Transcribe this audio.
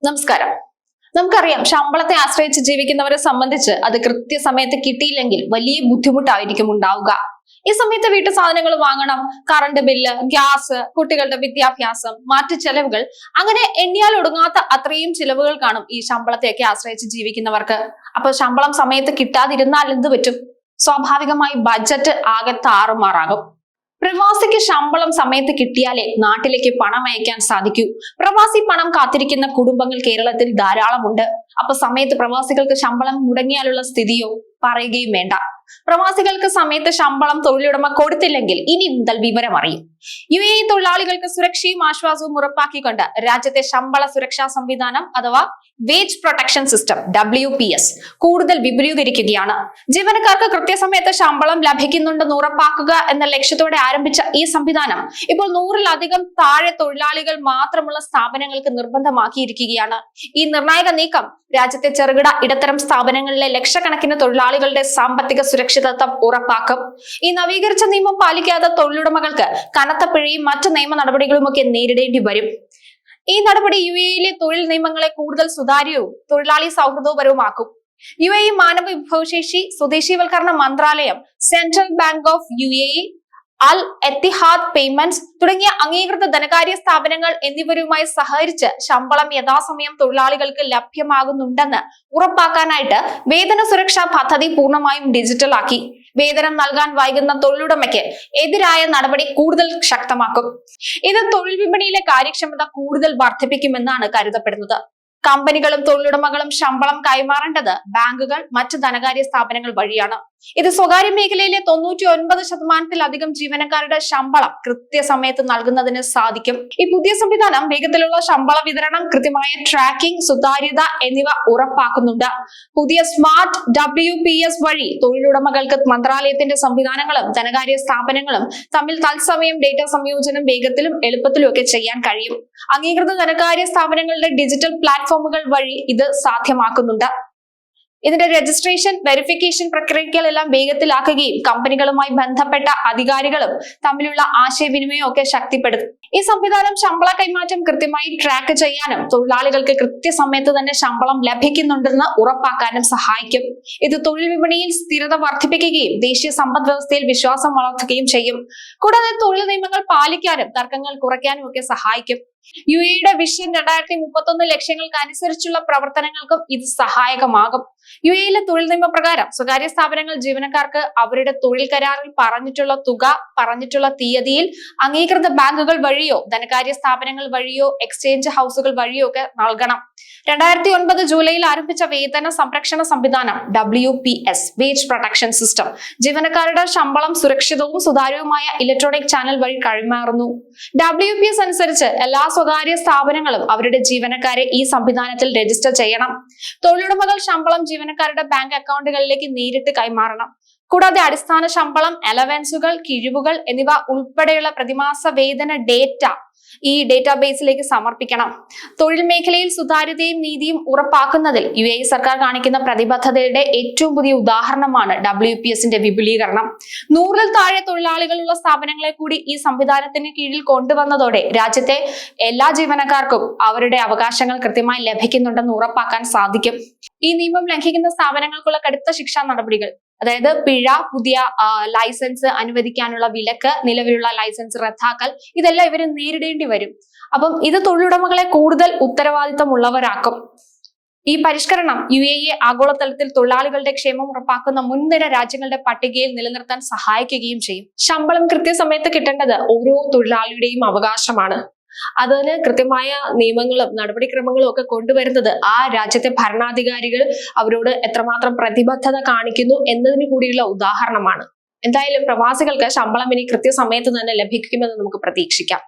നമസ്കാരം. നമുക്കറിയാം, ശമ്പളത്തെ ആശ്രയിച്ച് ജീവിക്കുന്നവരെ സംബന്ധിച്ച് അത് കൃത്യസമയത്ത് കിട്ടിയില്ലെങ്കിൽ വലിയ ബുദ്ധിമുട്ടായിരിക്കും ഉണ്ടാവുക. ഈ സമയത്ത് വീട്ടു സാധനങ്ങൾ വാങ്ങണം, കറണ്ട് ബില്ല്, ഗ്യാസ്, കുട്ടികളുടെ വിദ്യാഭ്യാസം, മറ്റു ചെലവുകൾ, അങ്ങനെ എണ്ണിയാൽ ഒടുങ്ങാത്ത അത്രയും ചിലവുകൾ കാണും ഈ ശമ്പളത്തെയൊക്കെ ആശ്രയിച്ച് ജീവിക്കുന്നവർക്ക്. അപ്പൊ ശമ്പളം സമയത്ത് കിട്ടാതിരുന്നാൽ എന്ത് പറ്റും? സ്വാഭാവികമായി ബഡ്ജറ്റ് ആകെ താറുമാറാകും. പ്രവാസിക്ക് ശമ്പളം സമയത്ത് കിട്ടിയാലേ നാട്ടിലേക്ക് പണം അയക്കാൻ സാധിക്കൂ. പ്രവാസി പണം കാത്തിരിക്കുന്ന കുടുംബങ്ങൾ കേരളത്തിൽ ധാരാളമുണ്ട്. അപ്പൊ സമയത്ത് പ്രവാസികൾക്ക് ശമ്പളം മുടങ്ങിയാലുള്ള സ്ഥിതിയോ പറയുകയും വേണ്ട. പ്രവാസികൾക്ക് സമയത്ത് ശമ്പളം തൊഴിലുടമ കൊടുത്തില്ലെങ്കിൽ ഇനി മുതൽ വിവരം അറിയും. UAE തൊഴിലാളികൾക്ക് സുരക്ഷയും ആശ്വാസവും ഉറപ്പാക്കിക്കൊണ്ട് രാജ്യത്തെ ശമ്പള സുരക്ഷാ സംവിധാനം അഥവാ വേജ് പ്രൊട്ടക്ഷൻ സിസ്റ്റം WPS കൂടുതൽ വിപുലീകരിക്കുകയാണ്. ജീവനക്കാർക്ക് കൃത്യസമയത്ത് ശമ്പളം ലഭിക്കുന്നുണ്ടെന്ന് ഉറപ്പാക്കുക എന്ന ലക്ഷ്യത്തോടെ ആരംഭിച്ച ഈ സംവിധാനം ഇപ്പോൾ 100-ലധികം താഴെ തൊഴിലാളികൾ മാത്രമുള്ള സ്ഥാപനങ്ങൾക്ക് നിർബന്ധമാക്കിയിരിക്കുകയാണ്. ഈ നിർണായക നീക്കം രാജ്യത്തെ ചെറുകിട ഇടത്തരം സ്ഥാപനങ്ങളിലെ ലക്ഷക്കണക്കിന് തൊഴിലാളികളുടെ സാമ്പത്തിക സുരക്ഷിതത്വം ഉറപ്പാക്കും. ഈ നവീകരിച്ച നിയമം പാലിക്കാത്ത തൊഴിലുടമകൾക്ക് കനത്ത പിഴയും മറ്റ് നിയമ നടപടികളുമൊക്കെ നേരിടേണ്ടി വരും. ഈ നടപടി UAE തൊഴിൽ നിയമങ്ങളെ കൂടുതൽ സുതാര്യവും തൊഴിലാളി സൗഹൃദപരവുമാക്കും. UAE മാനവ വിഭവശേഷി സ്വദേശീവൽക്കരണ മന്ത്രാലയം, central bank of UAE, Al Etihad payments തുടങ്ങിയ അംഗീകൃത ധനകാര്യ സ്ഥാപനങ്ങൾ എന്നിവരുമായി സഹകരിച്ച് ശമ്പളം യഥാസമയം തൊഴിലാളികൾക്ക് ലഭ്യമാകുന്നുണ്ടെന്ന് ഉറപ്പാക്കാനായിട്ട് വേതന സുരക്ഷാ പദ്ധതി പൂർണ്ണമായും ഡിജിറ്റൽ ആക്കി. വേതനം നൽകാൻ വൈകുന്ന തൊഴിലുടമയ്ക്ക് എതിരായ നടപടി കൂടുതൽ ശക്തമാക്കും. ഇത് തൊഴിൽ വിപണിയിലെ കാര്യക്ഷമത കൂടുതൽ വർദ്ധിപ്പിക്കുമെന്നാണ് കരുതപ്പെടുന്നത്. കമ്പനികളും തൊഴിലുടമകളും ശമ്പളം കൈമാറേണ്ടത് ബാങ്കുകൾ, മറ്റ് ധനകാര്യ സ്ഥാപനങ്ങൾ വഴിയാണ്. ഇത് സ്വകാര്യ മേഖലയിലെ 99% ജീവനക്കാരുടെ ശമ്പളം കൃത്യസമയത്ത് നൽകുന്നതിന് സാധിക്കും. ഈ പുതിയ സംവിധാനം വേഗത്തിലുള്ള ശമ്പള വിതരണം, കൃത്യമായ ട്രാക്കിംഗ്, സുതാര്യത എന്നിവ ഉറപ്പാക്കുന്നുണ്ട്. പുതിയ സ്മാർട്ട് WPS വഴി തൊഴിലുടമകൾക്ക് മന്ത്രാലയത്തിന്റെ സംവിധാനങ്ങളും ധനകാര്യ സ്ഥാപനങ്ങളും തമ്മിൽ തത്സമയം ഡേറ്റ സംയോജനം വേഗത്തിലും എളുപ്പത്തിലും ഒക്കെ ചെയ്യാൻ കഴിയും. അംഗീകൃത ധനകാര്യ സ്ഥാപനങ്ങളുടെ ഡിജിറ്റൽ പ്ലാറ്റ്ഫോമുകൾ വഴി ഇത് സാധ്യമാക്കുന്നുണ്ട്. ഇതിന്റെ രജിസ്ട്രേഷൻ, വെരിഫിക്കേഷൻ പ്രക്രിയകളെല്ലാം വേഗത്തിലാക്കുകയും കമ്പനികളുമായി ബന്ധപ്പെട്ട അധികാരികളും തമ്മിലുള്ള ആശയവിനിമയം ഒക്കെ ശക്തിപ്പെടുത്തും. ഈ സംവിധാനം ശമ്പള കൈമാറ്റം കൃത്യമായി ട്രാക്ക് ചെയ്യാനും തൊഴിലാളികൾക്ക് കൃത്യസമയത്ത് തന്നെ ശമ്പളം ലഭിക്കുന്നുണ്ടെന്ന് ഉറപ്പാക്കാനും സഹായിക്കും. ഇത് തൊഴിൽ വിപണിയിൽ സ്ഥിരത വർദ്ധിപ്പിക്കുകയും ദേശീയ സമ്പദ് വ്യവസ്ഥയിൽ വിശ്വാസം വളർത്തുകയും ചെയ്യും. കൂടാതെ തൊഴിൽ നിയമങ്ങൾ പാലിക്കാനും തർക്കങ്ങൾ കുറയ്ക്കാനും ഒക്കെ സഹായിക്കും. UAE വിഷൻ 2031 ലക്ഷ്യങ്ങൾക്ക് അനുസരിച്ചുള്ള പ്രവർത്തനങ്ങൾക്കും ഇത് സഹായകമാകും. UAE തൊഴിൽ നിയമപ്രകാരം സ്വകാര്യ സ്ഥാപനങ്ങൾ ജീവനക്കാർക്ക് അവരുടെ തൊഴിൽ കരാറിൽ പറഞ്ഞിട്ടുള്ള തുക പറഞ്ഞിട്ടുള്ള തീയതിയിൽ അംഗീകൃത ബാങ്കുകൾ വഴിയോ ധനകാര്യ സ്ഥാപനങ്ങൾ വഴിയോ എക്സ്ചേഞ്ച് ഹൗസുകൾ വഴിയോ ഒക്കെ നൽകണം. 2009 ജൂലൈയിൽ ആരംഭിച്ച വേതന സംരക്ഷണ സംവിധാനം WPS വേജ് പ്രൊട്ടക്ഷൻ സിസ്റ്റം ജീവനക്കാരുടെ ശമ്പളം സുരക്ഷിതവും സുതാര്യവുമായ ഇലക്ട്രോണിക് ചാനൽ വഴി കൈമാറുന്നു. WPS അനുസരിച്ച് എല്ലാ സ്വകാര്യ സ്ഥാപനങ്ങളും അവരുടെ ജീവനക്കാരെ ഈ സംവിധാനത്തിൽ രജിസ്റ്റർ ചെയ്യണം. തൊഴിലുടമകൾ ശമ്പളം ജീവനക്കാരുടെ ബാങ്ക് അക്കൗണ്ടുകളിലേക്ക് നേരിട്ട് കൈമാറണം. കൂടാതെ അടിസ്ഥാന ശമ്പളം, അലവൻസുകൾ, കിഴിവുകൾ എന്നിവ ഉൾപ്പെടെയുള്ള പ്രതിമാസ വേതന ഡേറ്റ ഈ ഡേറ്റാബേസിലേക്ക് സമർപ്പിക്കണം. തൊഴിൽ മേഖലയിൽ സുതാര്യതയും നീതിയും ഉറപ്പാക്കുന്നതിൽ UAE സർക്കാർ കാണിക്കുന്ന പ്രതിബദ്ധതയുടെ ഏറ്റവും പുതിയ ഉദാഹരണമാണ് WPSന്റെ വിപുലീകരണം. 100-ൽ താഴെ തൊഴിലാളികളുള്ള സ്ഥാപനങ്ങളെ കൂടി ഈ സംവിധാനത്തിന് കീഴിൽ കൊണ്ടുവന്നതോടെ രാജ്യത്തെ എല്ലാ ജീവനക്കാർക്കും അവരുടെ അവകാശങ്ങൾ കൃത്യമായി ലഭിക്കുന്നുണ്ടെന്ന് ഉറപ്പാക്കാൻ സാധിക്കും. ഈ നിയമം ലംഘിക്കുന്ന സ്ഥാപനങ്ങൾക്കുള്ള കടുത്ത ശിക്ഷാ നടപടികൾ, അതായത് പിഴ, പുതിയ ലൈസൻസ് അനുവദിക്കാനുള്ള വിലക്ക്, നിലവിലുള്ള ലൈസൻസ് റദ്ദാക്കൽ, ഇതെല്ലാം ഇവര് നേരിടേണ്ടി വരും. അപ്പം ഇത് തൊഴിലുടമകളെ കൂടുതൽ ഉത്തരവാദിത്തമുള്ളവരാക്കും. ഈ പരിഷ്കരണം UAE ആഗോളതലത്തിൽ തൊഴിലാളികളുടെ ക്ഷേമം ഉറപ്പാക്കുന്ന മുൻനിര രാജ്യങ്ങളുടെ പട്ടികയിൽ നിലനിർത്താൻ സഹായിക്കുകയും ചെയ്യും. ശമ്പളം കൃത്യസമയത്ത് കിട്ടേണ്ടത് ഓരോ തൊഴിലാളിയുടെയും അവകാശമാണ്. അതിന് കൃത്യമായ നിയമങ്ങളും നടപടിക്രമങ്ങളും ഒക്കെ കൊണ്ടുവരുന്നത് ആ രാജ്യത്തെ ഭരണാധികാരികൾ അവരോട് എത്രമാത്രം പ്രതിബദ്ധത കാണിക്കുന്നു എന്നതിന് കൂടിയുള്ള ഉദാഹരണമാണ്. എന്തായാലും പ്രവാസികൾക്ക് ശമ്പളം ഇനി കൃത്യസമയത്ത് തന്നെ ലഭിക്കുമെന്ന് നമുക്ക് പ്രതീക്ഷിക്കാം.